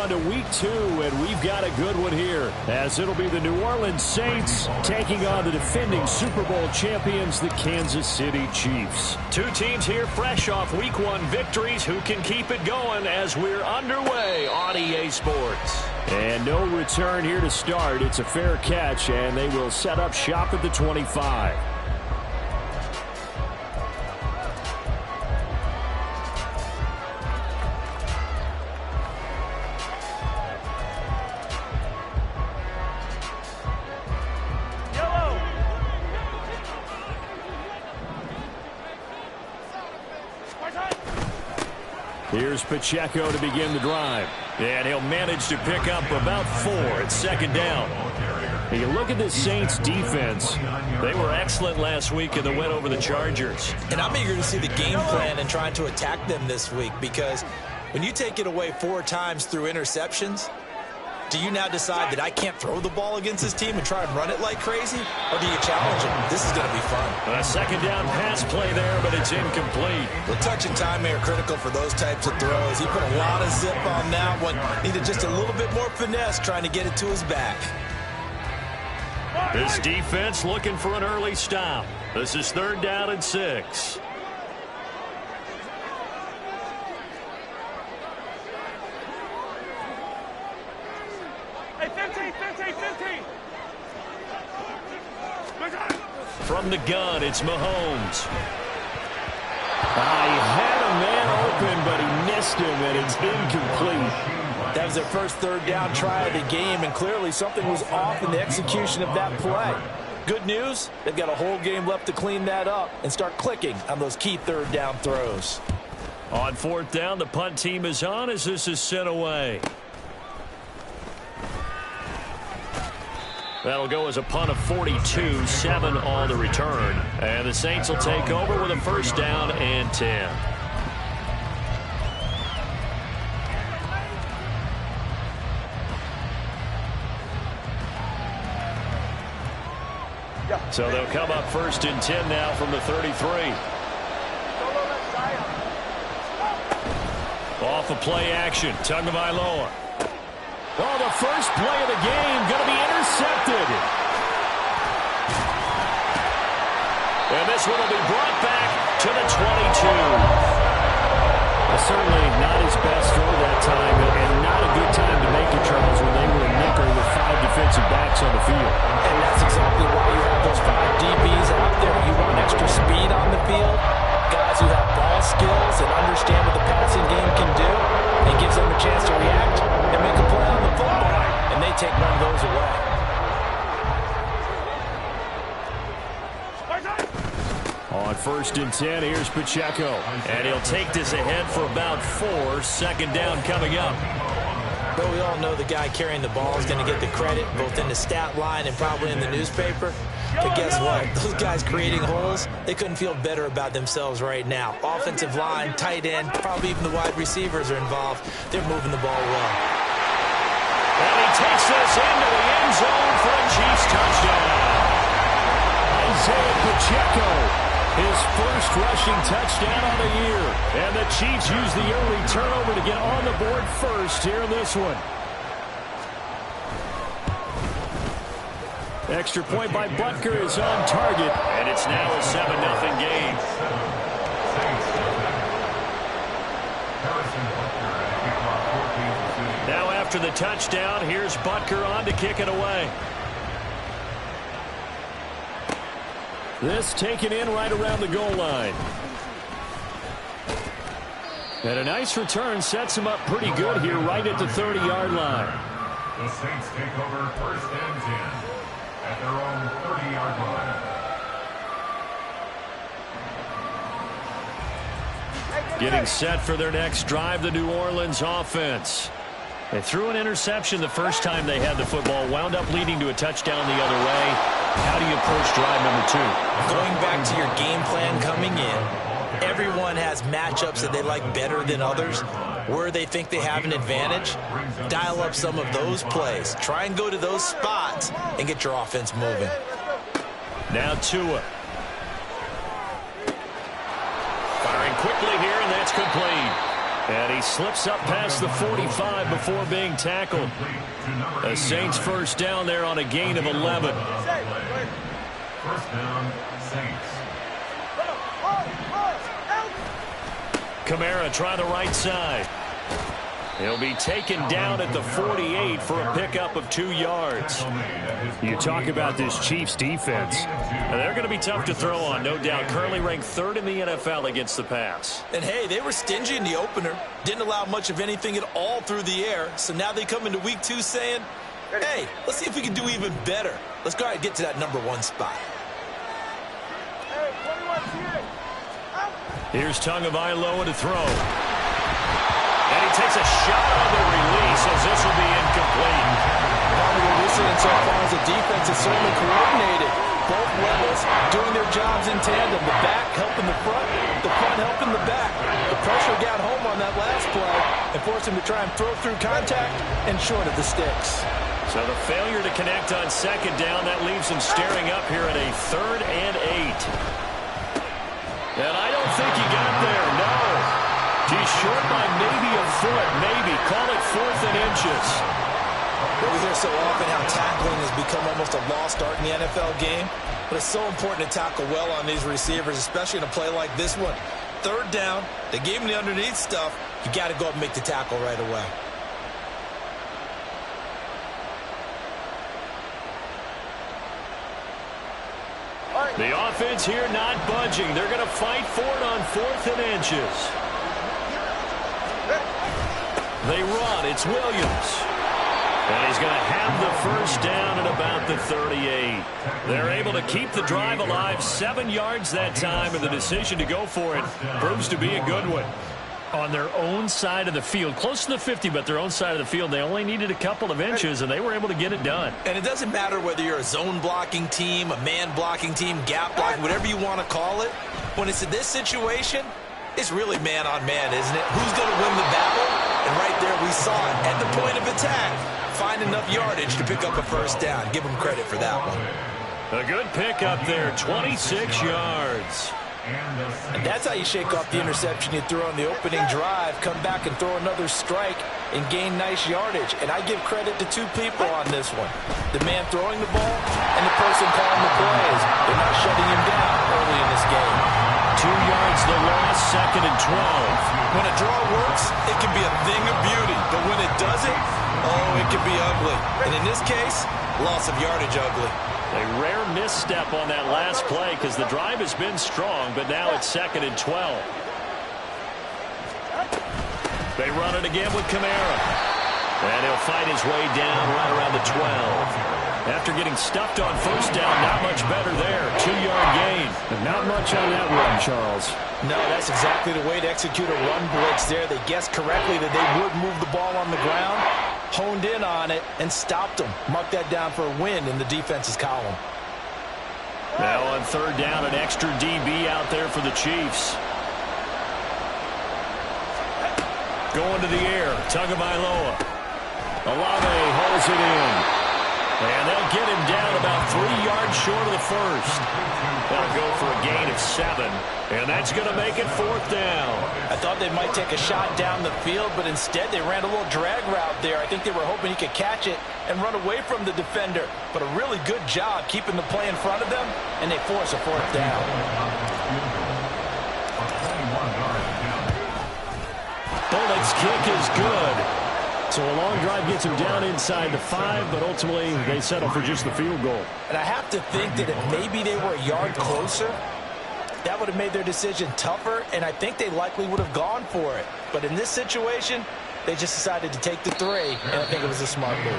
on to week 2, and we've got a good one here, as it'll be the New Orleans Saints taking on the defending Super Bowl champions, the Kansas City Chiefs. Two teams here fresh off week 1 victories. Who can keep it going as we're underway on EA Sports? And no return here to start. It's a fair catch, and they will set up shop at the 25. Here's Pacheco to begin the drive. And he'll manage to pick up about 4 at second down. And you look at this Saints defense. They were excellent last week in the win over the Chargers. And I'm eager to see the game plan and trying to attack them this week, because when you take it away 4 times through interceptions, do you now decide that I can't throw the ball against this team and try and run it like crazy? Or do you challenge them? This is going to be fun. A second down pass play there, but it's incomplete. The touch and timing are critical for those types of throws. He put a lot of zip on that one. Needed just a little bit more finesse trying to get it to his back. This defense looking for an early stop. This is 3rd down and 6. From the gun, it's Mahomes. He had a man open, but he missed him, and it's incomplete. That was their first 3rd down try of the game, and clearly something was off in the execution of that play. Good news, they've got a whole game left to clean that up and start clicking on those key 3rd down throws. On 4th down, the punt team is on as this is sent away. That'll go as a punt of 42, 7 on the return. And the Saints will take over with a 1st down and 10. So they'll come up 1st and 10 now from the 33. Off of play action, Tagovailoa. Oh, the first play of the game going to be intercepted. And this one will be brought back to the 22. Certainly not his best throw that time, and not a good time to make it, Charles, when they were in nickel with 5 defensive backs on the field. And that's exactly why you have those 5 DBs out there. You want extra speed on the field, guys who have ball skills and understand what the passing game can do. It gives them a chance to react and make a play on the football, and they take one of those away. On 1st and 10, here's Pacheco. And he'll take this ahead for about 4. 2nd down coming up. But we all know the guy carrying the ball is going to get the credit, both in the stat line and probably in the newspaper. But guess what? Those guys creating holes, they couldn't feel better about themselves right now. Offensive line, tight end, probably even the wide receivers are involved. They're moving the ball well. And he takes this into the end zone for a Chiefs touchdown. Isaiah Pacheco, his first rushing touchdown on the year. And the Chiefs use the early turnover to get on the board first here in this one. Extra point by Butker is on target. And it's now a 7-0 game. Now after the touchdown, here's Butker on to kick it away. This taken in right around the goal line. And a nice return sets him up pretty good here right at the 30-yard line. The Saints take over 1st and 10 at their own 30-yard line. Getting set for their next drive, the New Orleans offense. They threw an interception the first time they had the football, wound up leading to a touchdown the other way. How do you approach drive number 2? Going back to your game plan coming in, everyone has matchups that they like better than others. Where they think they have an advantage, dial up some of those plays. Try and go to those spots and get your offense moving. Now Tua. Firing quickly here, and that's complete. And he slips up past the 45 before being tackled. The Saints first down there on a gain of 11. First down, Saints. Kamara try the right side. He'll be taken down at the 48 for a pickup of 2 yards. You talk about this Chiefs defense. They're going to be tough to throw on, no doubt. Currently ranked 3rd in the NFL against the pass. And, hey, they were stingy in the opener. Didn't allow much of anything at all through the air. So now they come into week 2 saying, hey, let's see if we can do even better. Let's go ahead and get to that number 1 spot. Here's Tagovailoa to throw. And he takes a shot on the release as this will be incomplete. What we're seeing so far as the defense is certainly coordinated. Both levels doing their jobs in tandem. The back helping the front helping the back. The pressure got home on that last play and forced him to try and throw through contact and short of the sticks. So the failure to connect on 2nd down, that leaves him staring up here at a 3rd and 8. And I don't think he got there, no. He's short by maybe a foot, maybe. Call it 4th and inches. Well, we hear so often how tackling has become almost a lost art in the NFL game. But it's so important to tackle well on these receivers, especially in a play like this one. 3rd down, they gave him the underneath stuff. You got to go up and make the tackle right away. The offense here not budging. They're going to fight for it on 4th and inches. They run. It's Williams. And he's going to have the first down at about the 38. They're able to keep the drive alive. 7 yards that time, and the decision to go for it proves to be a good one. On their own side of the field, close to the 50, but their own side of the field, they only needed a couple of inches, and they were able to get it done. And it doesn't matter whether you're a zone blocking team, a man blocking team, gap blocking, whatever you want to call it. When it's in this situation, it's really man on man, isn't it? Who's going to win the battle? And right there we saw it at the point of attack. Find enough yardage to pick up a first down. Give them credit for that one. A good pickup there, 26 yards. And that's how you shake off the interception you threw on the opening drive, come back and throw another strike and gain nice yardage. And I give credit to 2 people on this one. The man throwing the ball and the person calling the plays. They're not shutting him down early in this game. 2 yards the loss, 2nd and 12. When a draw works, it can be a thing of beauty. But when it doesn't, oh, it can be ugly. And in this case, loss of yardage ugly. A rare misstep on that last play because the drive has been strong, but now it's 2nd and 12. They run it again with Kamara. And he'll fight his way down right around the 12. After getting stuffed on first down, not much better there. 2-yard gain. And not much on that run, Charles. No, that's exactly the way to execute a run blitz there. They guessed correctly that they would move the ball on the ground, honed in on it, and stopped them. Mark that down for a win in the defense's column. Now on 3rd down, an extra DB out there for the Chiefs. Going to the air, Tagovailoa. Olave holds it in. And they'll get him down about 3 yards short of the first. They'll go for a gain of 7. And that's going to make it 4th down. I thought they might take a shot down the field, but instead they ran a little drag route there. I think they were hoping he could catch it and run away from the defender. But a really good job keeping the play in front of them, and they force a 4th down. Bullock's kick is good. So a long drive gets them down inside the 5, but ultimately they settle for just the field goal. And I have to think that if maybe they were a yard closer, that would have made their decision tougher, and I think they likely would have gone for it. But in this situation, they just decided to take the 3, and I think it was a smart move.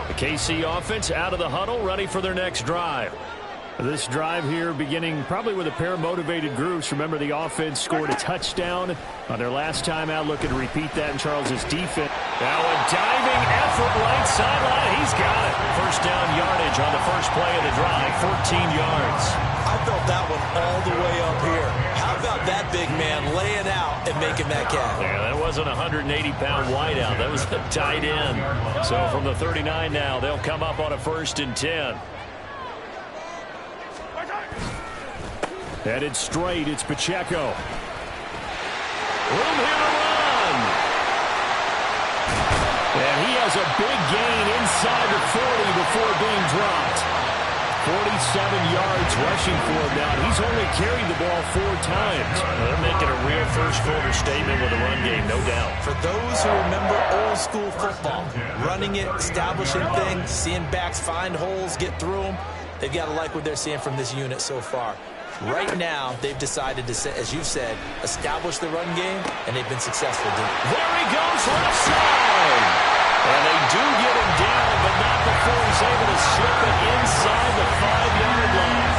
The KC offense out of the huddle, ready for their next drive. This drive here beginning probably with a pair of motivated groups. Remember, the offense scored a touchdown on their last time out. Looking to repeat that in Charles's defense. Now a diving effort right sideline. He's got it. First down yardage on the first play of the drive, 14 yards. I felt that one all the way up here. How about that big man laying out and making that catch? Yeah, that wasn't a 180-pound wideout. That was a tight end. So from the 39 now, they'll come up on a 1st and 10. Headed straight, it's Pacheco. Room here to run. And he has a big gain inside the 40 before being dropped. 47 yards rushing for him now. He's only carried the ball 4 times. They're making a real first-quarter statement with a run game, no doubt. For those who remember old-school football, running it, establishing things, seeing backs find holes, get through them, they've got to like what they're seeing from this unit so far. Right now, they've decided to, as you've said, establish the run game, and they've been successful doing it. There he goes, left side. And they do get him down, but not before he's able to slip it inside the 5-yard line.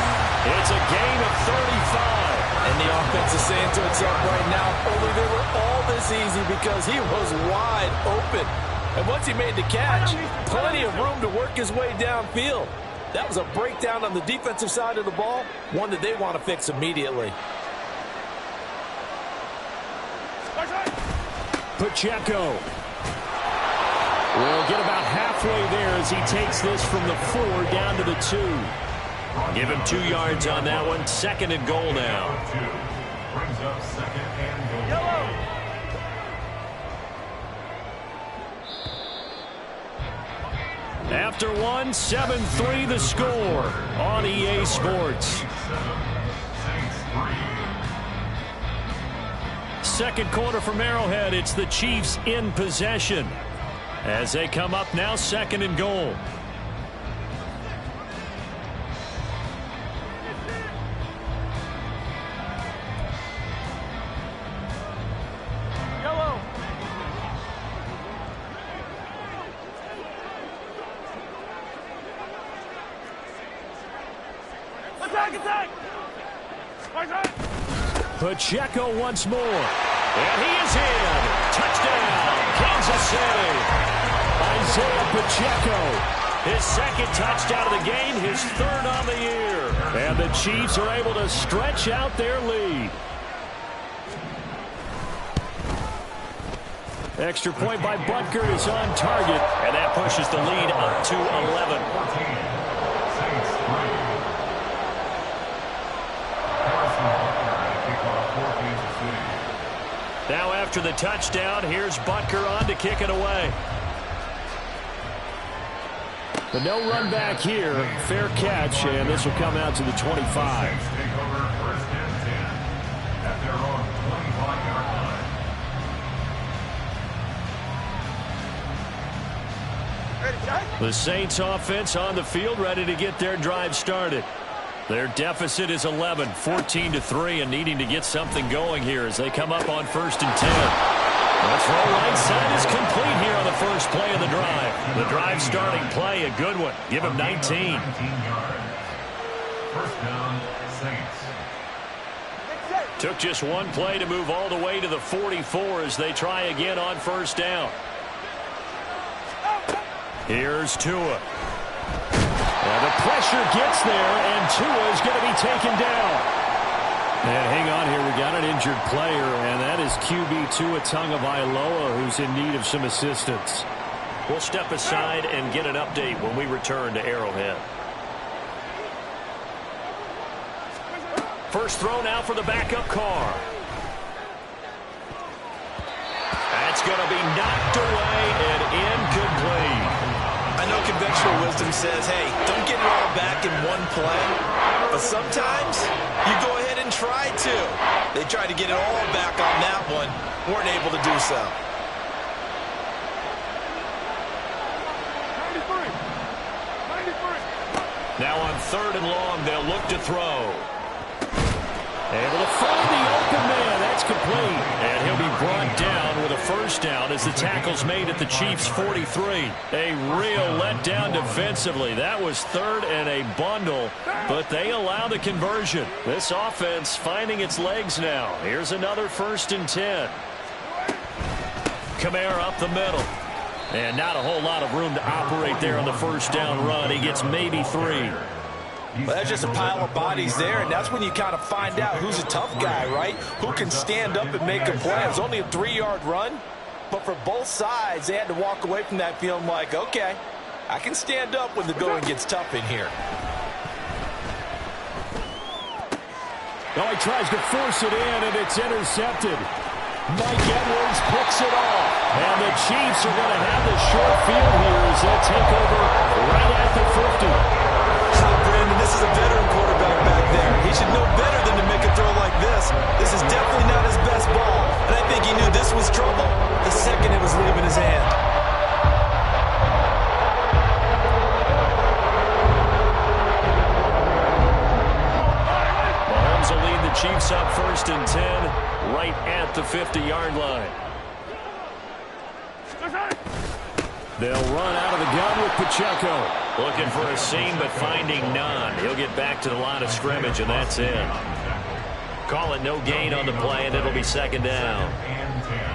It's a gain of 35. And the offense is saying to itself right now, only they were all this easy because he was wide open. And once he made the catch, plenty of room to work his way downfield. That was a breakdown on the defensive side of the ball, one that they want to fix immediately. Pacheco will get about halfway there as he takes this from the 4 down to the 2. Give him 2 yards on that one. 2nd and goal now. Brings up 2nd and goal. After 1, 7-3 the score on EA Sports. Second quarter from Arrowhead. It's the Chiefs in possession as they come up now 2nd and goal. Pacheco once more. And he is in. Touchdown, Kansas City. Isaiah Pacheco. His 2nd touchdown of the game, his 3rd on the year. And the Chiefs are able to stretch out their lead. Extra point by Butker is on target. And that pushes the lead up to 11. Now after the touchdown, here's Butker on to kick it away. But no run back here. Fair catch, and this will come out to the 25. The Saints offense on the field, ready to get their drive started. Their deficit is 11, 14-3, and needing to get something going here as they come up on 1st and 10. The throw right side is complete here on the first play of the drive. The drive starting play, a good one. Give him 19. First down, Saints. Took just one play to move all the way to the 44 as they try again on 1st down. Here's Tua. And the pressure gets there, and Tua is going to be taken down. And hang on here, we got an injured player, and that is QB Tua Tagovailoa, who's in need of some assistance. We'll step aside and get an update when we return to Arrowhead. First throw now for the backup car. That's going to be knocked away and incomplete. I know conventional wisdom says, hey, don't get it all back in one play. But sometimes you go ahead and try to. They tried to get it all back on that one. Weren't able to do so. 93. Now on 3rd and long, they'll look to throw. Able to find the open man. That's complete. And he'll be brought down with a 1st down as the tackle's made at the Chiefs' 43. A real letdown defensively. That was 3rd and a bundle, but they allow the conversion. This offense finding its legs now. Here's another 1st and 10. Kamara up the middle. And not a whole lot of room to operate there on the 1st down run. He gets maybe 3. Well, that's just a pile of bodies there, and that's when you kind of find out who's a tough guy, right? Who can stand up and make a play. It was only a 3-yard run, but for both sides, they had to walk away from that feeling like, okay, I can stand up when the going gets tough in here. Oh, he tries to force it in, and it's intercepted. Mike Edwards picks it off. And the Chiefs are going to have the short field here as they take over right at the 50. Brandon, this is a veteran quarterback back there. He should know better than to make a throw like this. This is definitely not his best ball. And I think he knew this was trouble the second it was leaving his hand. Mahomes will lead the Chiefs up 1st and 10 right at the 50-yard line. They'll run out of the gun with Pacheco. Looking for a seam, but finding none. He'll get back to the line of scrimmage, and that's it. Call it no gain on the play, and it'll be 2nd down.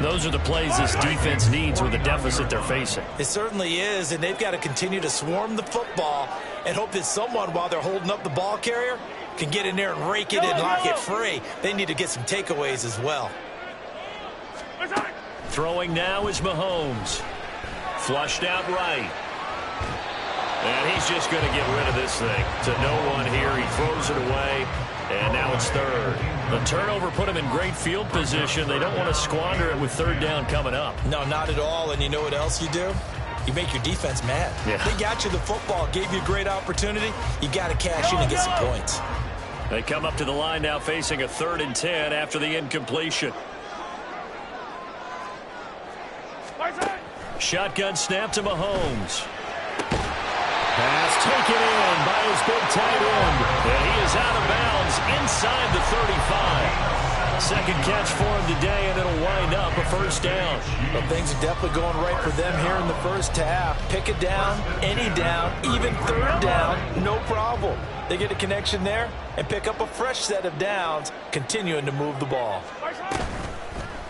Those are the plays this defense needs with the deficit they're facing. It certainly is, and they've got to continue to swarm the football and hope that someone, while they're holding up the ball carrier, can get in there and rake it and lock it free. They need to get some takeaways as well. Throwing now is Mahomes. Flushed out right. And he's just going to get rid of this thing. To no one here. He throws it away. And now it's 3rd. The turnover put him in great field position. They don't want to squander it with 3rd down coming up. No, not at all. And you know what else you do? You make your defense mad. Yeah. They got you the football, gave you a great opportunity. You got to cash in and get some points. They come up to the line now facing a 3rd and 10 after the incompletion. Shotgun snap to Mahomes. Pass taken in by his big tight end. And he is out of bounds inside the 35. Second catch for him today, and it'll wind up a 1st down. Well, things are definitely going right for them here in the first half. Pick it down, any down, even 3rd down, no problem. They get a connection there and pick up a fresh set of downs, continuing to move the ball.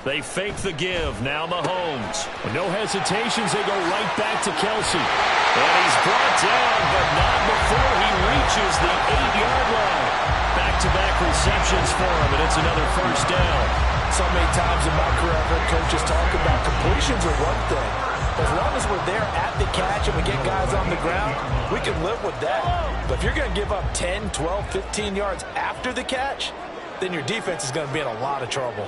They fake the give. Now Mahomes. With no hesitations, they go right back to Kelsey. And he's brought down, but not before he reaches the 8-yard line. Back-to-back receptions for him, and it's another 1st down. So many times in my career, I've heard coaches talk about completions are one thing. As long as we're there at the catch and we get guys on the ground, we can live with that. But if you're going to give up 10, 12, 15 yards after the catch, then your defense is going to be in a lot of trouble.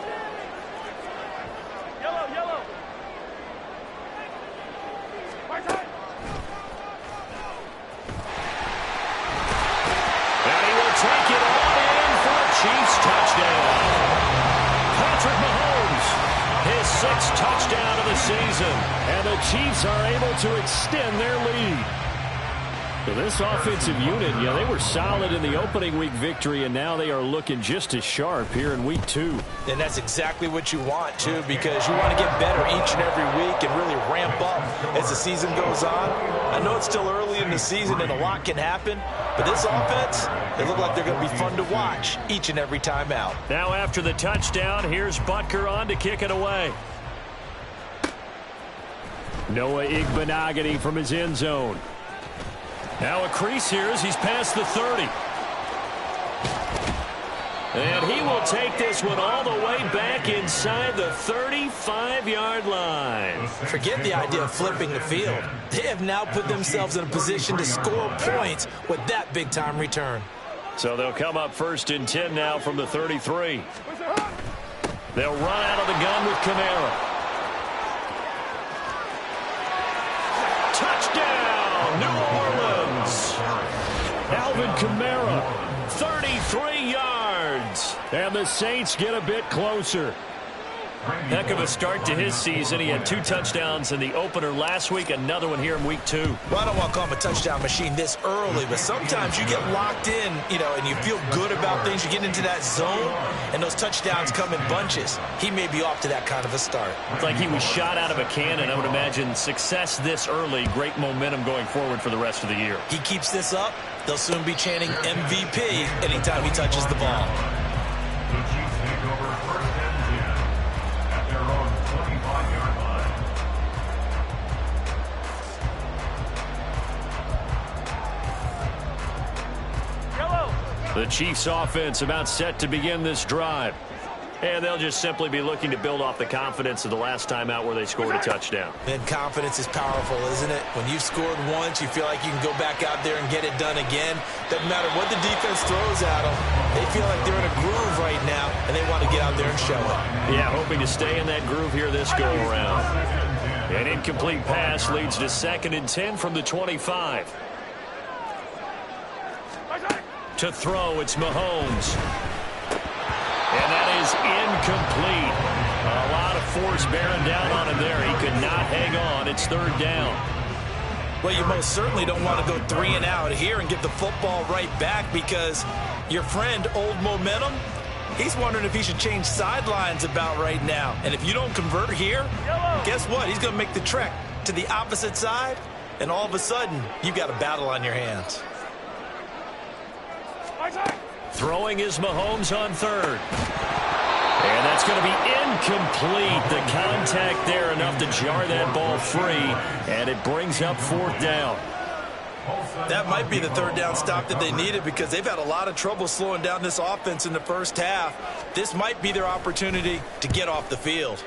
Take it on in for a Chiefs touchdown. Patrick Mahomes, his 6th touchdown of the season. And the Chiefs are able to extend their lead. So this offensive unit, they were solid in the opening week victory, and now they are looking just as sharp here in week 2. And that's exactly what you want, too, because you want to get better each and every week and really ramp up as the season goes on. I know it's still early in the season and a lot can happen, but this offense, they look like they're going to be fun to watch each and every time out. Now after the touchdown, here's Butker on to kick it away. Noah Igbenogany from his end zone. Now a crease here as he's past the 30. And he will take this one all the way back inside the 35-yard line. Forget the idea of flipping the field. They have now put themselves in a position to score points with that big-time return. So they'll come up 1st and 10 now from the 33. They'll run out of the gun with Kamara. Touchdown, New Orleans. Alvin Kamara. 33 yards. And the Saints get a bit closer. Heck of a start to his season. He had 2 touchdowns in the opener last week, another one here in week 2. Well, I don't want to call him a touchdown machine this early, but sometimes you get locked in, and you feel good about things. You get into that zone, and those touchdowns come in bunches. He may be off to that kind of a start. It's like he was shot out of a cannon. I would imagine success this early, great momentum going forward for the rest of the year. He keeps this up, they'll soon be chanting MVP anytime he touches the ball. The Chiefs take over 1st and 10 at their own 25-yard line. The Chiefs offense about set to begin this drive. And they'll just simply be looking to build off the confidence of the last time out where they scored a touchdown. And confidence is powerful, isn't it? When you've scored once, you feel like you can go back out there and get it done again. Doesn't matter what the defense throws at them. They feel like they're in a groove right now, and they want to get out there and show it. Yeah, hoping to stay in that groove here this go-around. An incomplete pass leads to 2nd and 10 from the 25. To throw, it's Mahomes. And that is incomplete. A lot of force bearing down on him there. He could not hang on. It's 3rd down. Well, you most certainly don't want to go 3 and out here and get the football right back because your friend, Old Momentum, he's wondering if he should change sidelines about right now. And if you don't convert here, guess what? He's going to make the trek to the opposite side, and all of a sudden, you've got a battle on your hands. Throwing is Mahomes on 3rd. And that's going to be incomplete. The contact there enough to jar that ball free, and it brings up 4th down. That might be the 3rd down stop that they needed because they've had a lot of trouble slowing down this offense in the first half. This might be their opportunity to get off the field.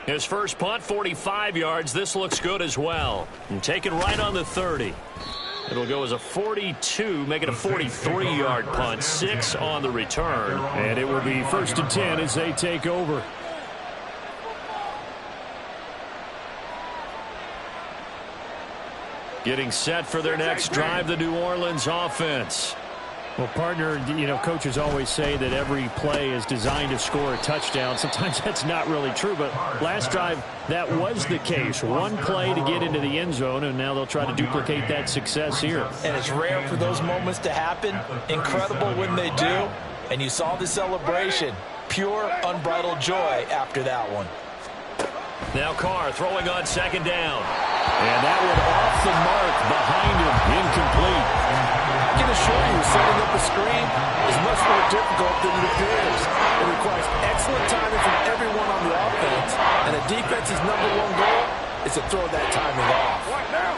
His first punt, 45 yards. This looks good as well. And taken right on the 30. It'll go as a 42, make it a 43-yard punt, 6 on the return. And it will be 1st and 10 as they take over. Getting set for their next drive, the New Orleans offense. Well, partner, you know, coaches always say that every play is designed to score a touchdown. Sometimes that's not really true, but last drive, that was the case. One play to get into the end zone, and now they'll try to duplicate that success here. And it's rare for those moments to happen. Incredible when they do. And you saw the celebration. Pure, unbridled joy after that one. Now Carr throwing on 2nd down. And that one off the mark behind him, incomplete. I can assure you, setting up a screen is much more difficult than it appears. It requires excellent timing from everyone on the offense, and the defense's #1 goal is to throw that timing off.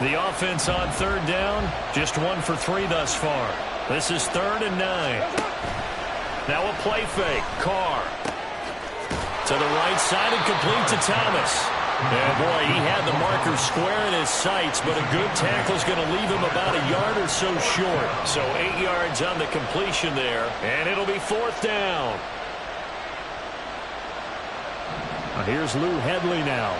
The offense on 3rd down, just 1 for 3 thus far. This is 3rd and 9. Now a play fake. Carr to the right side and complete to Thomas. And boy, he had the marker square in his sights, but a good tackle is going to leave him about a yard or so short. So 8 yards on the completion there, and it'll be 4th down. Here's Lou Hedley now.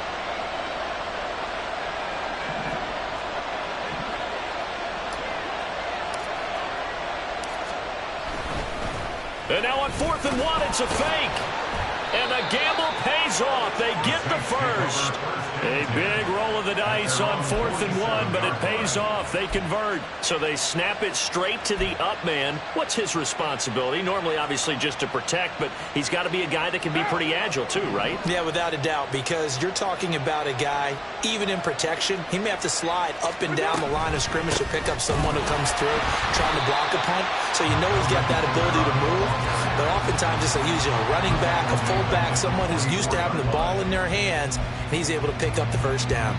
And now on 4th and 1, it's a fake. And the gamble pays off. They get the first. A big roll of the dice on 4th and 1, but it pays off. They convert. So they snap it straight to the up man. What's his responsibility? Normally, obviously, just to protect, but he's got to be a guy that can be pretty agile too, right? Yeah, without a doubt, because you're talking about a guy, even in protection, he may have to slide up and down the line of scrimmage to pick up someone who comes through trying to block a punt. So you know he's got that ability to move. But oftentimes it's a running back, a fullback, someone who's used to having the ball in their hands, and he's able to pick up the first down.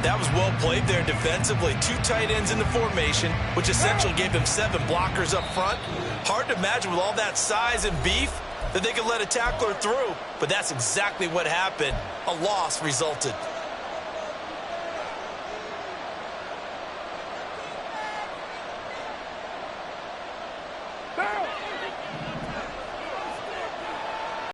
That was well played there defensively. 2 tight ends in the formation, which essentially gave him 7 blockers up front. Hard to imagine with all that size and beef that they could let a tackler through, but that's exactly what happened. A loss resulted.